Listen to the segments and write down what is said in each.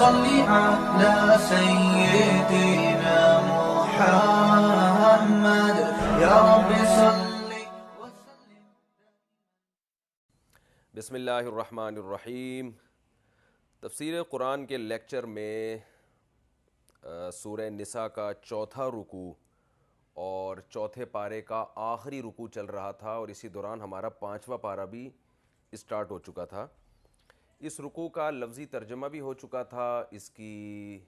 صل على سيدنا محمد يا رب صل وسلم. بسم اللہ الرحمن الرحیم. تفسیر قرآن کے لیکچر میں سورہ نساء کا چوتھا رکوع اور چوتھے پارے کا آخری رکوع چل رہا تھا، اور اسی دوران ہمارا پانچواں پارہ بھی اسٹارٹ ہو چکا تھا. اس رکوع کا لفظی ترجمہ بھی ہو چکا تھا، اس کی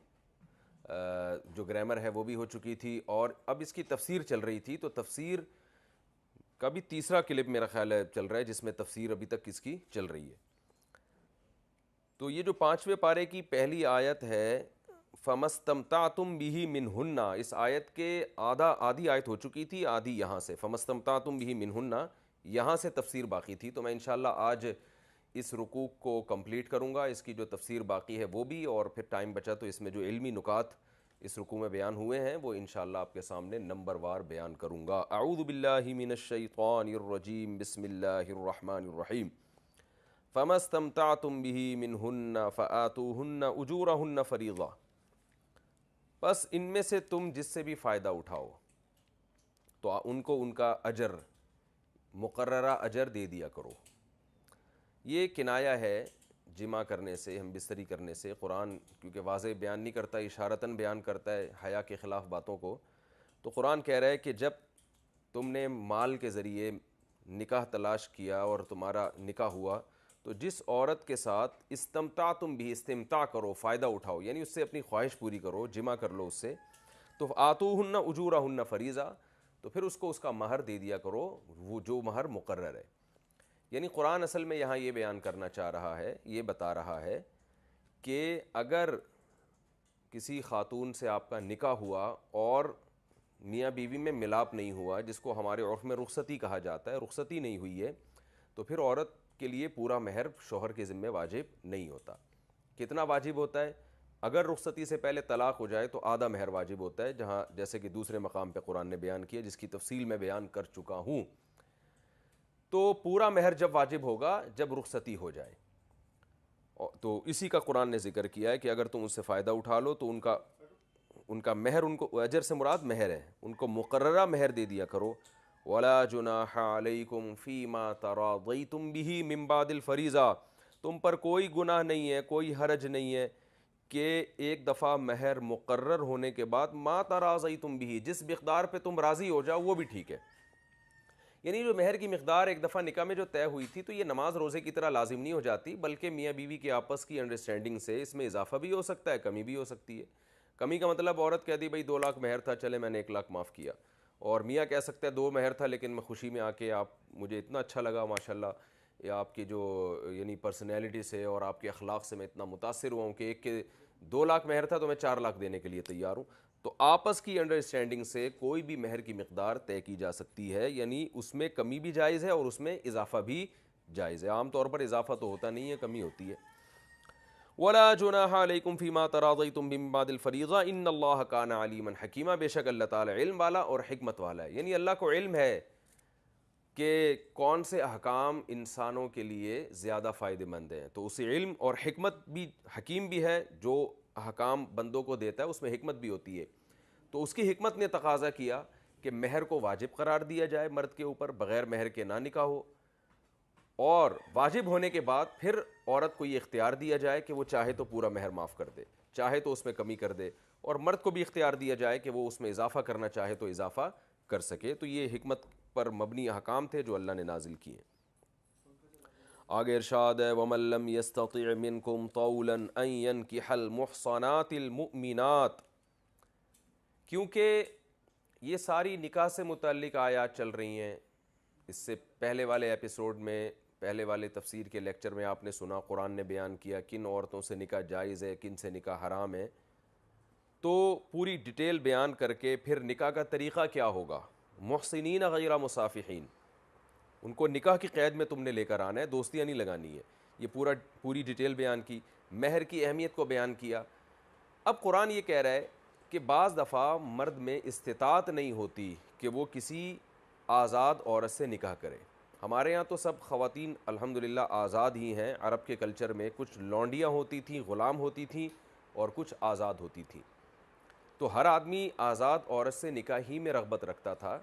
جو گرامر ہے وہ بھی ہو چکی تھی، اور اب اس کی تفسیر چل رہی تھی. تو تفسیر کا بھی تیسرا کلپ میرا خیال ہے چل رہا ہے، جس میں تفسیر ابھی تک اس کی چل رہی ہے. تو یہ جو پانچویں پارے کی پہلی آیت ہے فَمَسْتَمْتَعْتُمْ بِهِ مِنْهُنَّ، اس آیت کے آدھی آیت ہو چکی تھی، آدھی یہاں سے فَمَسْتَمْتَعْتُمْ بِهِ مِنْهُنَّ یہاں سے تفسیر باقی تھی. تو میں انشاءاللہ آج اس رکوع کو کمپلیٹ کروں گا، اس کی جو تفسیر باقی ہے وہ بھی، اور پھر ٹائم بچا تو اس میں جو علمی نکات اس رکوع میں بیان ہوئے ہیں وہ انشاءاللہ آپ کے سامنے نمبر وار بیان کروں گا. اعوذ باللہ من الشیطان الرجیم، بسم اللہ الرحمن الرحیم. فَمَا اسْتَمْتَعْتُمْ بِهِ مِنْهُنَّ فَآتُوهُنَّ أُجُورَهُنَّ فَرِيضَةً، بس ان میں سے تم جس سے بھی فائدہ اٹھاؤ تو ان کو ان کا اجر، مقررہ اجر دے دیا کرو. یہ کنایا ہے جمع کرنے سے، ہم بستری کرنے سے. قرآن کیونکہ واضح بیان نہیں کرتا، اشارتاً بیان کرتا ہے حیا کے خلاف باتوں کو. تو قرآن کہہ رہا ہے کہ جب تم نے مال کے ذریعے نکاح تلاش کیا اور تمہارا نکاح ہوا، تو جس عورت کے ساتھ استمتعتم بھی، استمتاع کرو، فائدہ اٹھاؤ، یعنی اس سے اپنی خواہش پوری کرو، جمع کر لو اس سے، تو آتوہن اجورہن فریضہ، تو پھر اس کو اس کا مہر دے دیا کرو، وہ جو مہر مقرر ہے. یعنی قرآن اصل میں یہاں یہ بیان کرنا چاہ رہا ہے، یہ بتا رہا ہے کہ اگر کسی خاتون سے آپ کا نکاح ہوا اور میاں بیوی میں ملاپ نہیں ہوا، جس کو ہمارے عرف میں رخصتی کہا جاتا ہے، رخصتی نہیں ہوئی ہے، تو پھر عورت کے لیے پورا مہر شوہر کے ذمہ واجب نہیں ہوتا. کتنا واجب ہوتا ہے؟ اگر رخصتی سے پہلے طلاق ہو جائے تو آدھا مہر واجب ہوتا ہے، جہاں جیسے کہ دوسرے مقام پہ قرآن نے بیان کیا، جس کی تفصیل میں بیان کر چکا ہوں. تو پورا مہر جب واجب ہوگا جب رخصتی ہو جائے. تو اسی کا قرآن نے ذکر کیا ہے کہ اگر تم اس سے فائدہ اٹھا لو تو ان کا مہر، ان کو اجر سے مراد مہر ہے، ان کو مقررہ مہر دے دیا کرو. وَلَا جُنَاحَ عَلَيْكُمْ فِي مَا تَرَاضَيْتُمْ بِهِ مِن بَعْدِ الْفَرِيضَةِ، تم پر کوئی گناہ نہیں ہے، کوئی حرج نہیں ہے کہ ایک دفعہ مہر مقرر ہونے کے بعد ما تراضیتم به، جس مقدار پہ تم راضی ہو جاؤ وہ بھی ٹھیک ہے. یعنی جو مہر کی مقدار ایک دفعہ نکاح میں جو طے ہوئی تھی، تو یہ نماز روزے کی طرح لازم نہیں ہو جاتی، بلکہ میاں بیوی کے آپس کی انڈرسٹینڈنگ سے اس میں اضافہ بھی ہو سکتا ہے، کمی بھی ہو سکتی ہے. کمی کا مطلب عورت کہہ دی بھائی 2 لاکھ مہر تھا، چلے میں نے 1 لاکھ معاف کیا، اور میاں کہہ سکتا ہے 2 مہر تھا لیکن میں خوشی میں آ کے آپ مجھے اتنا اچھا لگا ماشاءاللہ، یا آپ کی جو یعنی پرسنالٹی سے اور آپ کے اخلاق سے میں اتنا متاثر ہوا ہوں کہ ایک کے 2 لاکھ مہر تھا تو میں 4 لاکھ دینے کے لیے تیار ہوں. تو آپس کی انڈرسٹینڈنگ سے کوئی بھی مہر کی مقدار طے کی جا سکتی ہے، یعنی اس میں کمی بھی جائز ہے اور اس میں اضافہ بھی جائز ہے. عام طور پر اضافہ تو ہوتا نہیں ہے، کمی ہوتی ہے. وَلَا جُنَاحَ عَلَيْكُمْ فِي مَا تَرَاضَيْتُمْ مِن بَعْدِ الْفَرِيضَةِ إِنَّ اللَّهَ كَانَ عَلِيمًا حَكِيمًا، بے شک اللہ تعالیٰ علم والا اور حکمت والا ہے. یعنی اللہ کو علم ہے کہ کون سے احکام انسانوں کے لیے زیادہ فائدہ مند ہیں، تو اسے علم اور حکمت بھی، حکیم بھی ہے، جو احکام بندوں کو دیتا ہے اس میں حکمت بھی ہوتی ہے. تو اس کی حکمت نے تقاضا کیا کہ مہر کو واجب قرار دیا جائے، مرد کے اوپر بغیر مہر کے نہ نکاح ہو، اور واجب ہونے کے بعد پھر عورت کو یہ اختیار دیا جائے کہ وہ چاہے تو پورا مہر معاف کر دے، چاہے تو اس میں کمی کر دے، اور مرد کو بھی اختیار دیا جائے کہ وہ اس میں اضافہ کرنا چاہے تو اضافہ کر سکے. تو یہ حکمت پر مبنی احکام تھے جو اللہ نے نازل کیے. آگے ارشاد ہے وَمَن لَّمْ يَسْتَطِعْ مِنْكُمْ طَوْلًا أَن يَنكِحَ الْمُحْصَنَاتِ الْمُؤْمِنَاتِ، کیونکہ یہ ساری نکاح سے متعلق آیات چل رہی ہیں. اس سے پہلے والے ایپیسوڈ میں، پہلے والے تفسیر کے لیکچر میں آپ نے سنا قرآن نے بیان کیا کن عورتوں سے نکاح جائز ہے، کن سے نکاح حرام ہے. تو پوری ڈیٹیل بیان کر کے پھر نکاح کا طریقہ کیا ہوگا. محسنین غیر مصافحین، ان کو نکاح کی قید میں تم نے لے کر آنا ہے، دوستیاں نہیں لگانی ہے. یہ پوری ڈیٹیل بیان کی، مہر کی اہمیت کو بیان کیا. اب قرآن یہ کہہ رہا ہے کہ بعض دفعہ مرد میں استطاعت نہیں ہوتی کہ وہ کسی آزاد عورت سے نکاح کرے. ہمارے یہاں تو سب خواتین الحمدللہ آزاد ہی ہیں. عرب کے کلچر میں کچھ لونڈیاں ہوتی تھیں، غلام ہوتی تھیں، اور کچھ آزاد ہوتی تھیں. تو ہر آدمی آزاد عورت سے نکاح ہی میں رغبت رکھتا تھا.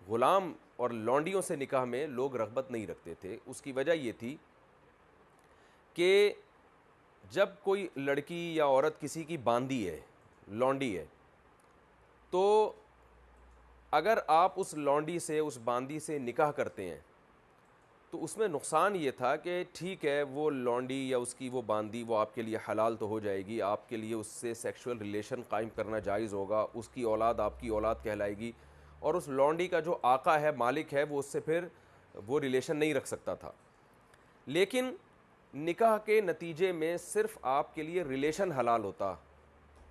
غلام اور لونڈیوں سے نکاح میں لوگ رغبت نہیں رکھتے تھے. اس کی وجہ یہ تھی کہ جب کوئی لڑکی یا عورت کسی کی باندی ہے, لونڈی ہے, تو اگر آپ اس لونڈی سے, اس باندی سے نکاح کرتے ہیں تو اس میں نقصان یہ تھا کہ ٹھیک ہے وہ لونڈی یا اس کی وہ باندی وہ آپ کے لیے حلال تو ہو جائے گی, آپ کے لیے اس سے سیکشول ریلیشن قائم کرنا جائز ہوگا, اس کی اولاد آپ کی اولاد کہلائے گی, اور اس لونڈی کا جو آقا ہے, مالک ہے, وہ اس سے پھر وہ ریلیشن نہیں رکھ سکتا تھا. لیکن نکاح کے نتیجے میں صرف آپ کے لیے ریلیشن حلال ہوتا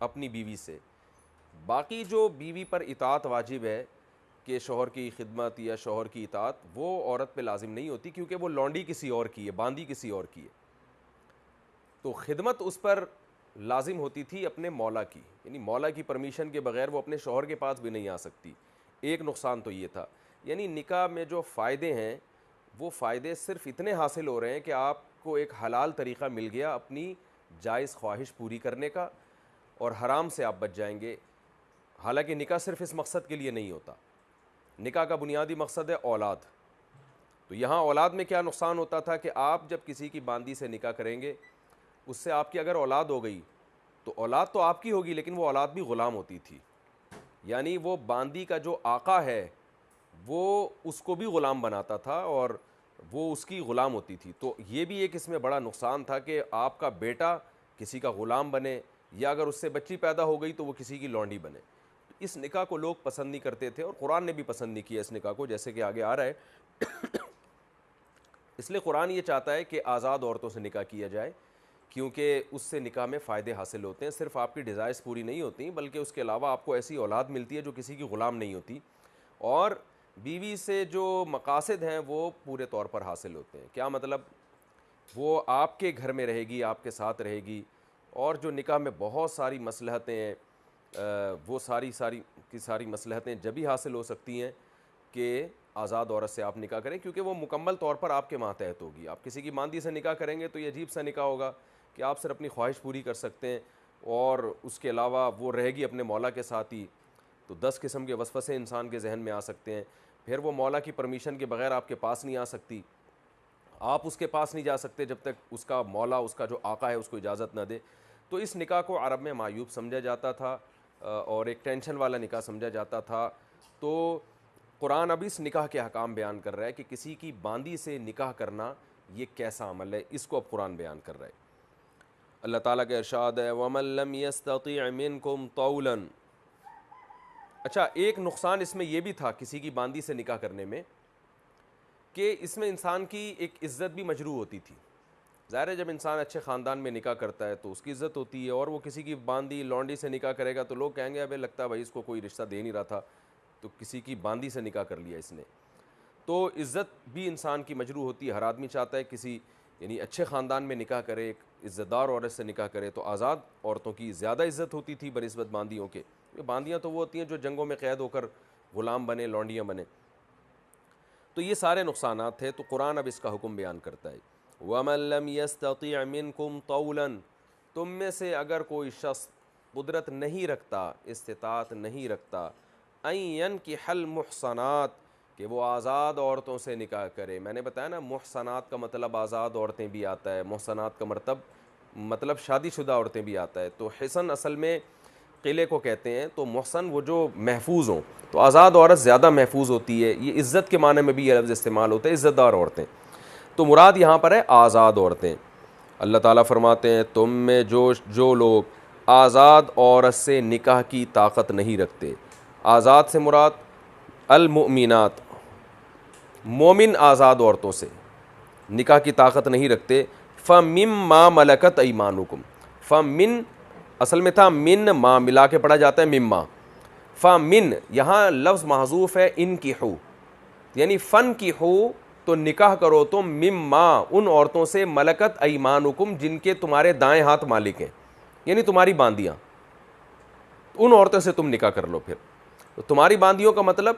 اپنی بیوی سے. باقی جو بیوی پر اطاعت واجب ہے کہ شوہر کی خدمت یا شوہر کی اطاعت, وہ عورت پہ لازم نہیں ہوتی کیونکہ وہ لونڈی کسی اور کی ہے, باندی کسی اور کی ہے. تو خدمت اس پر لازم ہوتی تھی اپنے مولا کی, یعنی مولا کی پرمیشن کے بغیر وہ اپنے شوہر کے پاس بھی نہیں آ سکتی. ایک نقصان تو یہ تھا. یعنی نکاح میں جو فائدے ہیں وہ فائدے صرف اتنے حاصل ہو رہے ہیں کہ آپ کو ایک حلال طریقہ مل گیا اپنی جائز خواہش پوری کرنے کا, اور حرام سے آپ بچ جائیں گے. حالانکہ نکاح صرف اس مقصد کے لیے نہیں ہوتا. نکاح کا بنیادی مقصد ہے اولاد. تو یہاں اولاد میں کیا نقصان ہوتا تھا کہ آپ جب کسی کی باندی سے نکاح کریں گے, اس سے آپ کی اگر اولاد ہو گئی تو اولاد تو آپ کی ہوگی, لیکن وہ اولاد بھی غلام ہوتی تھی. یعنی وہ باندی کا جو آقا ہے وہ اس کو بھی غلام بناتا تھا اور وہ اس کی غلام ہوتی تھی. تو یہ بھی ایک اس میں بڑا نقصان تھا کہ آپ کا بیٹا کسی کا غلام بنے, یا اگر اس سے بچی پیدا ہو گئی تو وہ کسی کی لونڈی بنے. اس نکاح کو لوگ پسند نہیں کرتے تھے, اور قرآن نے بھی پسند نہیں کیا اس نکاح کو, جیسے کہ آگے آ رہا ہے. اس لیے قرآن یہ چاہتا ہے کہ آزاد عورتوں سے نکاح کیا جائے, کیونکہ اس سے نکاح میں فائدے حاصل ہوتے ہیں. صرف آپ کی ڈیزائرز پوری نہیں ہوتی بلکہ اس کے علاوہ آپ کو ایسی اولاد ملتی ہے جو کسی کی غلام نہیں ہوتی, اور بیوی سے جو مقاصد ہیں وہ پورے طور پر حاصل ہوتے ہیں. کیا مطلب؟ وہ آپ کے گھر میں رہے گی, آپ کے ساتھ رہے گی, اور جو نکاح میں بہت ساری مصلحتیں ہیں وہ ساری مصلحتیں جبھی حاصل ہو سکتی ہیں کہ آزاد عورت سے آپ نکاح کریں, کیونکہ وہ مکمل طور پر آپ کے ماتحت ہوگی. آپ کسی کی باندی سے نکاح کریں گے تو یہ عجیب سا نکاح ہوگا کہ آپ صرف اپنی خواہش پوری کر سکتے ہیں, اور اس کے علاوہ وہ رہے گی اپنے مولا کے ساتھ ہی. تو 10 قسم کے وسوسے انسان کے ذہن میں آ سکتے ہیں. پھر وہ مولا کی پرمیشن کے بغیر آپ کے پاس نہیں آ سکتی, آپ اس کے پاس نہیں جا سکتے جب تک اس کا مولا, اس کا جو آقا ہے, اس کو اجازت نہ دے. تو اس نکاح کو عرب میں معیوب سمجھا جاتا تھا اور ایک ٹینشن والا نکاح سمجھا جاتا تھا. تو قرآن اب اس نکاح کے احکام بیان کر رہا ہے کہ کسی کی باندی سے نکاح کرنا یہ کیسا عمل ہے, اس کو اب قرآن بیان کر رہا ہے. اللہ تعالیٰ کا ارشاد ہے وَمَن لَّمْ يَسْتَطِعْ مِنْكُمْ طَوْلًا. اچھا, ایک نقصان اس میں یہ بھی تھا کسی کی باندی سے نکاح کرنے میں کہ اس میں انسان کی ایک عزت بھی مجروح ہوتی تھی. ظاہر ہے جب انسان اچھے خاندان میں نکاح کرتا ہے تو اس کی عزت ہوتی ہے, اور وہ کسی کی باندی لونڈی سے نکاح کرے گا تو لوگ کہیں گے ابے لگتا ہے بھائی اس کو کوئی رشتہ دے نہیں رہا تھا تو کسی کی باندی سے نکاح کر لیا اس نے. تو عزت بھی انسان کی مجروح ہوتی ہے. ہر آدمی چاہتا ہے کسی یعنی اچھے خاندان میں نکاح کرے, ایک عزت دار عورت سے نکاح کرے. تو آزاد عورتوں کی زیادہ عزت ہوتی تھی بنسبت باندیوں کے. باندیاں تو وہ ہوتی ہیں جو جنگوں میں قید ہو کر غلام بنے, لونڈیاں بنے. تو یہ سارے نقصانات تھے. تو قرآن اب اس کا حکم بیان کرتا ہے وَمَن لَّمْ يَسْتَطِعْ مِنْكُمْ طَوْلًا. تم میں سے اگر کوئی شخص قدرت نہیں رکھتا, استطاعت نہیں رکھتا, أَن يَنْكِحَ الْمُحْصَنَاتِ, کہ وہ آزاد عورتوں سے نکاح کرے. میں نے بتایا نا محصنات کا مطلب آزاد عورتیں بھی آتا ہے, محصنات کا مطلب شادی شدہ عورتیں بھی آتا ہے. تو حصن اصل میں قلعے کو کہتے ہیں. تو محصن وہ جو محفوظ ہوں, تو آزاد عورت زیادہ محفوظ ہوتی ہے. یہ عزت کے معنی میں بھی یہ لفظ استعمال ہوتا ہے, عزت دار عورتیں. تو مراد یہاں پر ہے آزاد عورتیں. اللہ تعالیٰ فرماتے ہیں تم میں جو لوگ آزاد عورت سے نکاح کی طاقت نہیں رکھتے. آزاد سے مراد المؤمنات, مومن آزاد عورتوں سے نکاح کی طاقت نہیں رکھتے. فَمِمَّا مَلَكَتْ أَيْمَانُكُمْ. فَمِن اصل میں تھا من, ما ملا کے پڑھا جاتا ہے مما. فَمِن یہاں لفظ محذوف ہے انکحو, یعنی فن کی ہو تو نکاح کرو تم مما ان عورتوں سے, ملکت ایمانکم جن کے تمہارے دائیں ہاتھ مالک ہیں, یعنی تمہاری باندیاں, ان عورتوں سے تم نکاح کر لو. پھر تو تمہاری باندیوں کا مطلب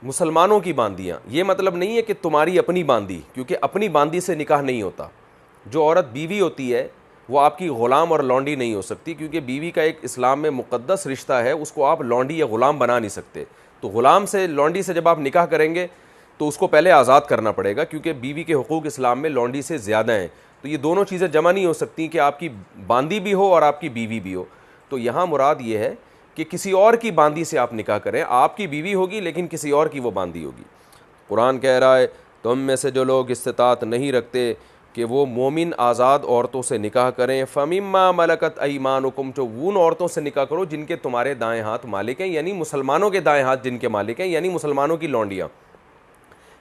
مسلمانوں کی باندیاں, یہ مطلب نہیں ہے کہ تمہاری اپنی باندی, کیونکہ اپنی باندی سے نکاح نہیں ہوتا. جو عورت بیوی ہوتی ہے وہ آپ کی غلام اور لونڈی نہیں ہو سکتی، کیونکہ بیوی کا ایک اسلام میں مقدس رشتہ ہے، اس کو آپ لونڈی یا غلام بنا نہیں سکتے۔ تو غلام سے، لونڈی سے جب آپ نکاح کریں گے تو اس کو پہلے آزاد کرنا پڑے گا، کیونکہ بیوی کے حقوق اسلام میں لونڈی سے زیادہ ہیں۔ تو یہ دونوں چیزیں جمع نہیں ہو سکتی کہ آپ کی باندی بھی ہو اور آپ کی بیوی بھی ہو۔ تو یہاں مراد یہ ہے کہ کسی اور کی باندی سے آپ نکاح کریں، آپ کی بیوی ہوگی لیکن کسی اور کی وہ باندی ہوگی۔ قرآن کہہ رہا ہے تم میں سے جو لوگ استطاعت نہیں رکھتے کہ وہ مومن آزاد عورتوں سے نکاح کریں، فَمِمَّا مَلَكَتْ أَيْمَانُكُمْ، تو ان عورتوں سے نکاح کرو جن کے تمہارے دائیں ہاتھ مالک ہیں، یعنی مسلمانوں کے دائیں ہاتھ جن کے مالک ہیں، یعنی مسلمانوں کی لونڈیاں۔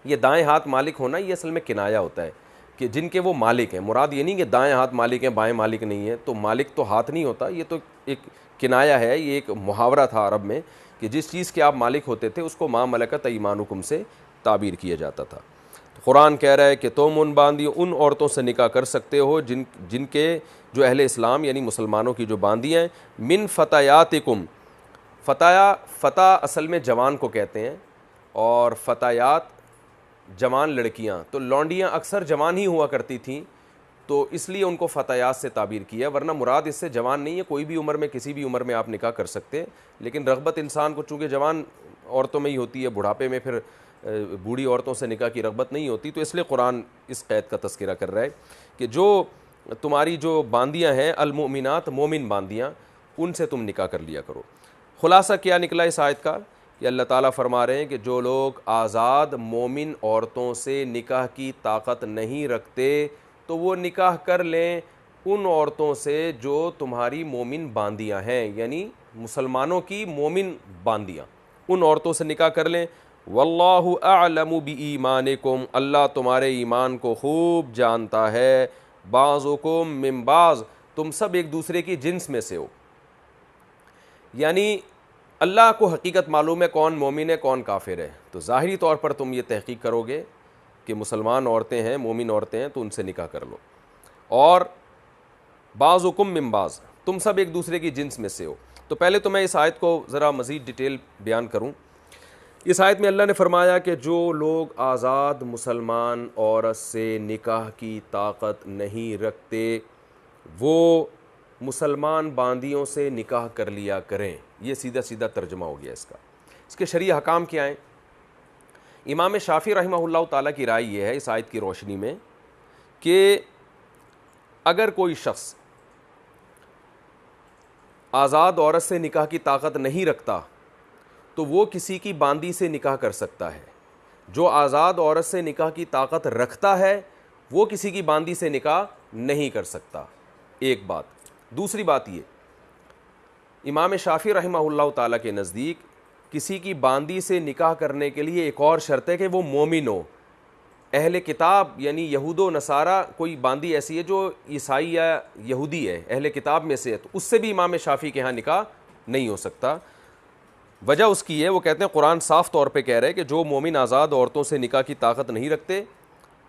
یہ دائیں ہاتھ مالک ہونا یہ اصل میں کنایا ہوتا ہے کہ جن کے وہ مالک ہیں، مراد یہ نہیں کہ دائیں ہاتھ مالک ہیں بائیں مالک نہیں ہے، تو مالک تو ہاتھ نہیں ہوتا، یہ تو ایک کنایا ہے، یہ ایک محاورہ تھا عرب میں کہ جس چیز کے آپ مالک ہوتے تھے اس کو ما ملکت ایمانکم سے تعبیر کیا جاتا تھا۔ قرآن کہہ رہا ہے کہ تم ان عورتوں سے نکاح کر سکتے ہو جن کے جو اہل اسلام یعنی مسلمانوں کی جو باندیاں ہیں، من فتیاتکم، فتح اصل میں جوان کو کہتے ہیں، اور فتیات جوان لڑکیاں، تو لونڈیاں اکثر جوان ہی ہوا کرتی تھیں تو اس لیے ان کو فتیات سے تعبیر کیا، ورنہ مراد اس سے جوان نہیں ہے، کوئی بھی عمر میں کسی بھی عمر میں آپ نکاح کر سکتے ہیں، لیکن رغبت انسان کو چونکہ جوان عورتوں میں ہی ہوتی ہے، بڑھاپے میں پھر بوڑھی عورتوں سے نکاح کی رغبت نہیں ہوتی، تو اس لیے قرآن اس قید کا تذکرہ کر رہا ہے کہ جو تمہاری جو باندیاں ہیں المؤمنات، مومن باندیاں، ان سے تم نکاح کر لیا کرو۔ خلاصہ کیا نکلا اس آیت کا کہ اللہ تعالیٰ فرما رہے ہیں کہ جو لوگ آزاد مومن عورتوں سے نکاح کی طاقت نہیں رکھتے تو وہ نکاح کر لیں ان عورتوں سے جو تمہاری مومن باندیاں ہیں، یعنی مسلمانوں کی مومن باندیاں، ان عورتوں سے نکاح کر لیں۔ واللہ اعلم بایمانکم، اللہ تمہارے ایمان کو خوب جانتا ہے، بعضکم من بعض، تم سب ایک دوسرے کی جنس میں سے ہو، یعنی اللہ کو حقیقت معلوم ہے کون مومن ہے کون کافر ہے، تو ظاہری طور پر تم یہ تحقیق کرو گے کہ مسلمان عورتیں ہیں، مومن عورتیں ہیں، تو ان سے نکاح کر لو، اور بعضکم من بعض، تم سب ایک دوسرے کی جنس میں سے ہو۔ تو پہلے تو میں اس آیت کو ذرا مزید ڈیٹیل بیان کروں۔ اس آیت میں اللہ نے فرمایا کہ جو لوگ آزاد مسلمان عورت سے نکاح کی طاقت نہیں رکھتے وہ مسلمان باندیوں سے نکاح کر لیا کریں، یہ سیدھا سیدھا ترجمہ ہو گیا اس کا۔ اس کے شرعی حکام کیا ہیں؟ امام شافعی رحمہ اللہ تعالیٰ کی رائے یہ ہے اس آیت کی روشنی میں کہ اگر کوئی شخص آزاد عورت سے نکاح کی طاقت نہیں رکھتا تو وہ کسی کی باندی سے نکاح کر سکتا ہے، جو آزاد عورت سے نکاح کی طاقت رکھتا ہے وہ کسی کی باندی سے نکاح نہیں کر سکتا، ایک بات۔ دوسری بات یہ، امام شافعی رحمہ اللہ تعالیٰ کے نزدیک کسی کی باندی سے نکاح کرنے کے لیے ایک اور شرط ہے کہ وہ مومن ہو۔ اہل کتاب یعنی یہود و نصارہ، کوئی باندی ایسی ہے جو عیسائی یا یہودی ہے، اہل کتاب میں سے ہے، تو اس سے بھی امام شافعی کے ہاں نکاح نہیں ہو سکتا۔ وجہ اس کی ہے، وہ کہتے ہیں قرآن صاف طور پہ کہہ رہے کہ جو مومن آزاد عورتوں سے نکاح کی طاقت نہیں رکھتے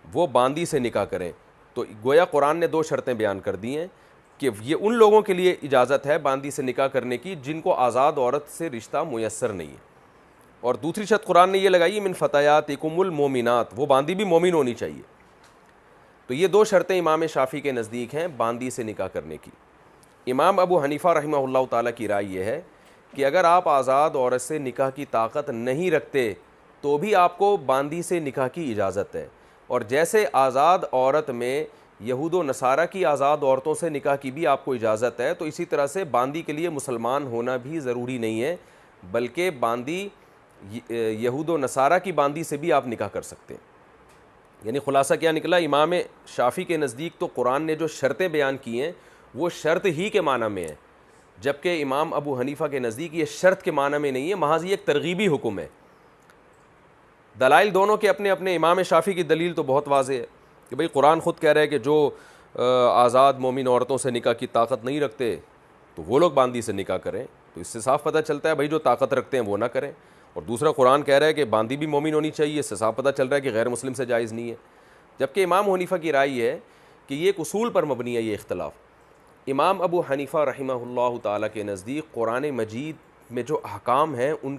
وہ باندی سے نکاح کریں، تو گویا قرآن نے دو شرطیں بیان کر دی ہیں کہ یہ ان لوگوں کے لیے اجازت ہے باندی سے نکاح کرنے کی جن کو آزاد عورت سے رشتہ میسر نہیں ہے، اور دوسری شرط قرآن نے یہ لگائی من فتیاتکم المومنات، وہ باندی بھی مومن ہونی چاہیے۔ تو یہ دو شرطیں امام شافعی کے نزدیک ہیں باندی سے نکاح کرنے کی۔ امام ابو حنیفہ رحمہ اللہ تعالیٰ کی رائے یہ ہے کہ اگر آپ آزاد عورت سے نکاح کی طاقت نہیں رکھتے تو بھی آپ کو باندی سے نکاح کی اجازت ہے، اور جیسے آزاد عورت میں یہود و نصارہ کی آزاد عورتوں سے نکاح کی بھی آپ کو اجازت ہے، تو اسی طرح سے باندی کے لیے مسلمان ہونا بھی ضروری نہیں ہے، بلکہ باندی یہود و نصارہ کی باندی سے بھی آپ نکاح کر سکتے ہیں۔ یعنی خلاصہ کیا نکلا، امام شافعی کے نزدیک تو قرآن نے جو شرطیں بیان کی ہیں وہ شرط ہی کے معنی میں ہے، جبکہ امام ابو حنیفہ کے نزدیک یہ شرط کے معنی میں نہیں ہے، محض یہ ایک ترغیبی حکم ہے۔ دلائل دونوں کے اپنے اپنے، امام شافعی کی دلیل تو بہت واضح ہے کہ بھئی قرآن خود کہہ رہا ہے کہ جو آزاد مومن عورتوں سے نکاح کی طاقت نہیں رکھتے تو وہ لوگ باندی سے نکاح کریں، تو اس سے صاف پتہ چلتا ہے بھئی جو طاقت رکھتے ہیں وہ نہ کریں، اور دوسرا قرآن کہہ رہا ہے کہ باندی بھی مومن ہونی چاہیے، اس سے صاف پتہ چل رہا ہے کہ غیر مسلم سے جائز نہیں ہے۔ جبکہ امام حنیفہ کی رائے ہے کہ یہ ایک اصول پر مبنی ہے یہ اختلاف۔ امام ابو حنیفہ رحمہ اللہ تعالیٰ کے نزدیک قرآن مجید میں جو احکام ہیں ان